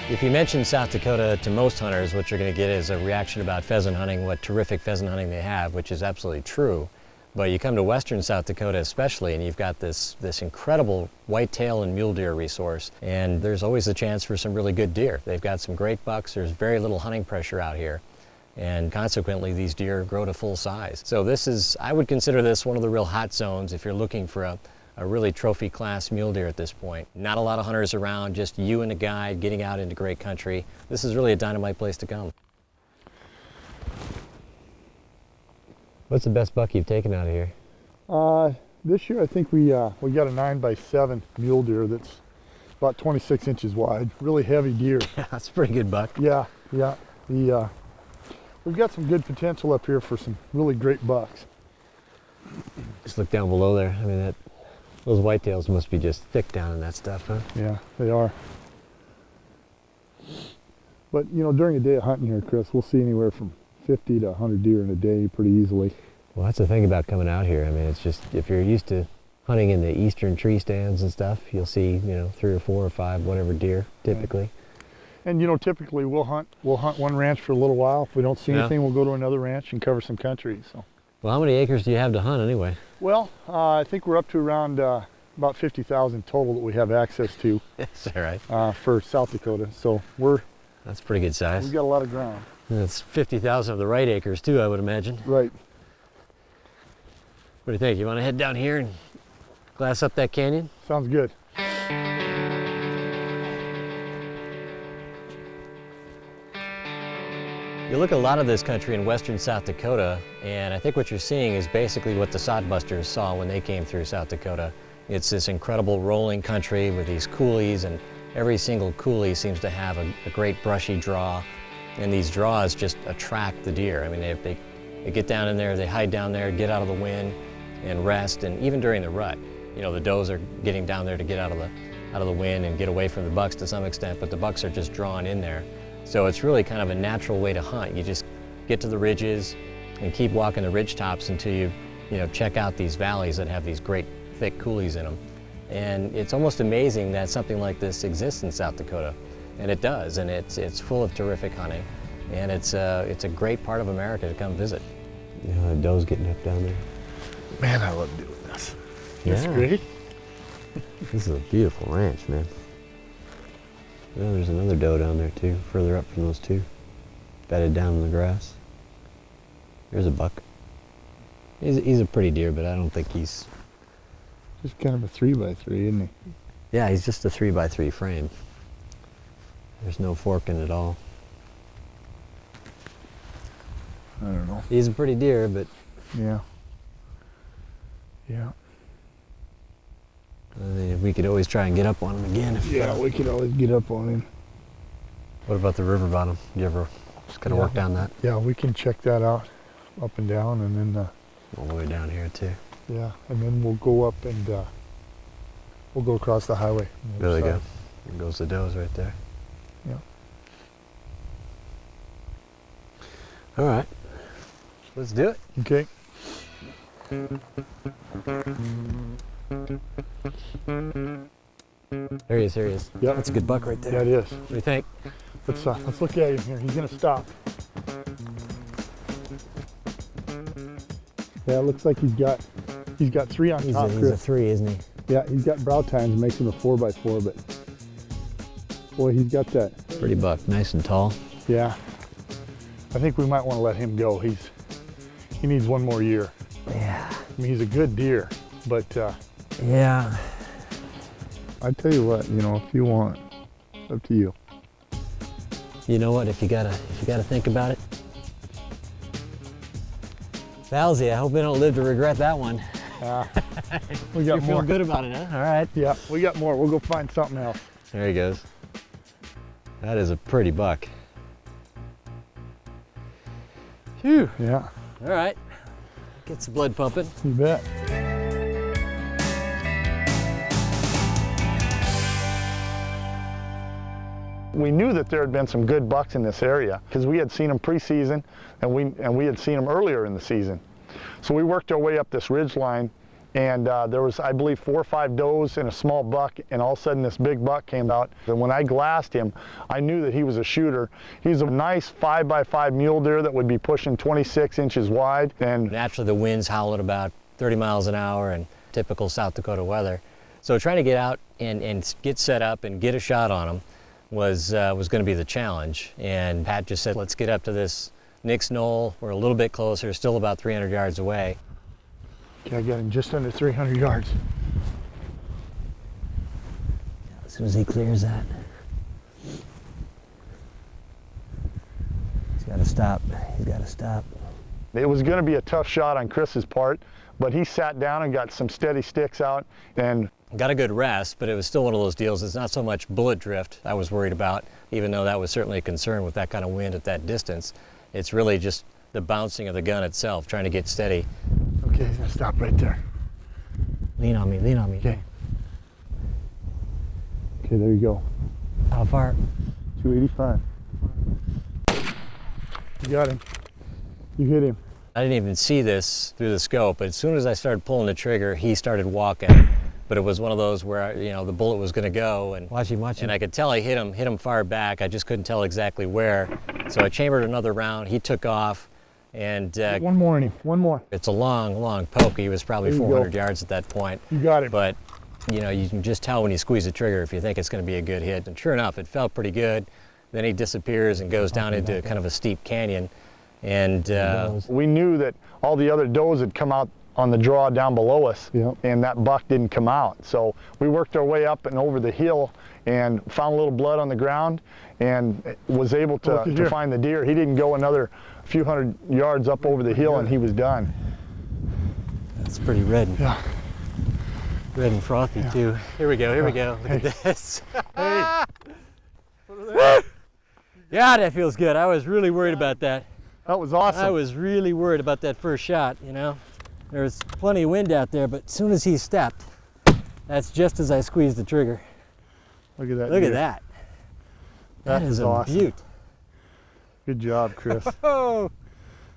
If you mention South Dakota to most hunters, what you're going to get is a reaction about pheasant hunting, what terrific pheasant hunting they have, which is absolutely true. But you come to western South Dakota especially, and you've got this incredible whitetail and mule deer resource, and there's always a chance for some really good deer. They've got some great bucks, there's very little hunting pressure out here, and consequently these deer grow to full size. So this is, I would consider this one of the real hot zones if you're looking for a really trophy class mule deer at this point. Not a lot of hunters around, just you and a guide getting out into great country. This is really a dynamite place to come. What's the best buck you've taken out of here? This year I think we got a 9x7 mule deer that's about 26 inches wide. Really heavy deer. That's a pretty good buck. Yeah. We've got some good potential up here for some really great bucks. Just look down below there. I mean, those whitetails must be just thick down in that stuff, huh? Yeah, they are. But you know, during a day of hunting here, Chris, we'll see anywhere from 50 to 100 deer in a day pretty easily. Well, that's the thing about coming out here. I mean, it's just, if you're used to hunting in the eastern tree stands and stuff, you'll see, you know, 3 or 4 or 5, whatever deer, typically. Right. And you know, typically we'll hunt one ranch for a little while. If we don't see anything, we'll go to another ranch and cover some country. So. Well, how many acres do you have to hunt anyway? Well, I think we're up to around about 50,000 total that we have access to. Is that right? For South Dakota. So that's pretty good size. We've got a lot of ground. And that's 50,000 of the right acres too, I would imagine. Right. What do you think? You want to head down here and glass up that canyon? Sounds good. You look at a lot of this country in western South Dakota, and I think what you're seeing is basically what the sodbusters saw when they came through South Dakota. It's this incredible rolling country with these coulees, and every single coulee seems to have a great brushy draw, and these draws just attract the deer. I mean, they get down in there, they hide down there, get out of the wind, and rest. And even during the rut, you know, the does are getting down there to get out of the wind and get away from the bucks to some extent, but the bucks are just drawn in there. So it's really kind of a natural way to hunt. You just get to the ridges and keep walking the ridge tops until you check out these valleys that have these great thick coulees in them. And it's almost amazing that something like this exists in South Dakota, and it does. And it's full of terrific hunting, and it's a great part of America to come visit. Yeah, the does getting up down there. Man, I love doing this. Yeah. It's great. This is a beautiful ranch, man. Well, there's another doe down there too, further up from those two, bedded down in the grass. There's a buck. He's a pretty deer, but I don't think he's... Just kind of a 3x3, isn't he? Yeah, he's just a 3x3 frame. There's no fork in it at all. I don't know. He's a pretty deer, but... Yeah. Yeah. We could always try and get up on him again. Yeah, we could always get up on him. What about the river bottom? You ever just kind of work down that? Yeah, we can check that out, up and down, and then... all the way down here too. Yeah, and then we'll go up and we'll go across the highway. There we go. There goes the does right there. Yeah. All right. Let's do it. Okay. There he is, there he is. Yeah. That's a good buck right there. Yeah, it is. What do you think? Let's look at him here. He's gonna stop. Yeah, it looks like he's got 3 on top. He's a 3, isn't he? Yeah, he's got brow tines, makes him a 4x4, but boy, he's got that. Pretty buck, nice and tall. Yeah. I think we might want to let him go. He needs 1 more year. Yeah. I mean, he's a good deer, but yeah. I tell you what, you know, if you want, up to you. You know what? If you gotta think about it. Falsey, I hope they don't live to regret that one. We got you more. Feel good about it, huh? All right. Yeah, we got more. We'll go find something else. There he goes. That is a pretty buck. Phew. Yeah. All right. Gets the blood pumping. You bet. We knew that there had been some good bucks in this area because we had seen them pre-season and we had seen them earlier in the season. So we worked our way up this ridge line and there was, I believe, 4 or 5 does and a small buck, and all of a sudden this big buck came out. And when I glassed him, I knew that he was a shooter. He's a nice 5x5 mule deer that would be pushing 26 inches wide. And naturally the winds howl at about 30 miles an hour and typical South Dakota weather. So trying to get out and get set up and get a shot on him was going to be the challenge. And Pat just said, let's get up to this Nick's Knoll. We're a little bit closer, still about 300 yards away. Okay, I got him just under 300 yards. As soon as he clears that, he's got to stop. He's got to stop. It was going to be a tough shot on Chris's part, but he sat down and got some steady sticks out and got a good rest, but it was still one of those deals. It's not so much bullet drift I was worried about, even though that was certainly a concern with that kind of wind at that distance. It's really just the bouncing of the gun itself, trying to get steady. Okay, he's gonna stop right there. Lean on me, lean on me. Okay. Okay, there you go. How far? 285. You got him. You hit him. I didn't even see this through the scope, but as soon as I started pulling the trigger, he started walking. But it was one of those where, you know, the bullet was going to go, and watch him. And I could tell I hit him far back. I just couldn't tell exactly where. So I chambered another round. He took off, and one more in him. One more. it's a long, long poke. He was probably 400 yards at that point. You got it. But you know, you can just tell when you squeeze the trigger if you think it's going to be a good hit. And sure enough, it felt pretty good. Then he disappears and goes down into kind of a steep canyon. And we knew that all the other does had come out on the draw down below us, and that buck didn't come out. So we worked our way up and over the hill and found a little blood on the ground and was able to find the deer. He didn't go another few hundred yards up over the hill and he was done. That's pretty red. Red and frothy too. Here we go, here we go. Look at this. Hey. Yeah, that feels good. I was really worried about that. That was awesome. I was really worried about that first shot, you know. There's plenty of wind out there, but as soon as he stepped, that's just as I squeezed the trigger. Look at that. Look at that. That is awesome. a beaut. Good job, Chris. Oh,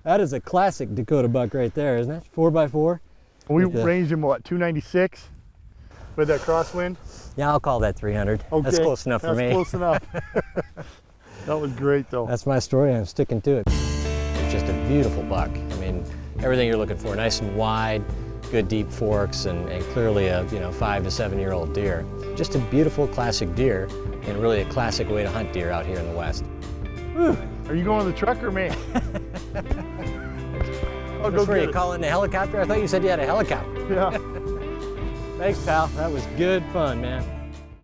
that is a classic Dakota buck right there, isn't it? 4x4. We ranged him, what, 296 with that crosswind? Yeah, I'll call that 300. Okay. That's close enough for me. That's close enough. That was great, though. That's my story. I'm sticking to it. It's just a beautiful buck. I mean, everything you're looking for, nice and wide, good deep forks, and clearly a 5 to 7 year old deer. Just a beautiful classic deer, and really a classic way to hunt deer out here in the West. Whew. Are you going to the truck or me? I'll go Were get you it. calling the helicopter? I thought you said you had a helicopter. Yeah. Thanks, pal. That was good fun, man.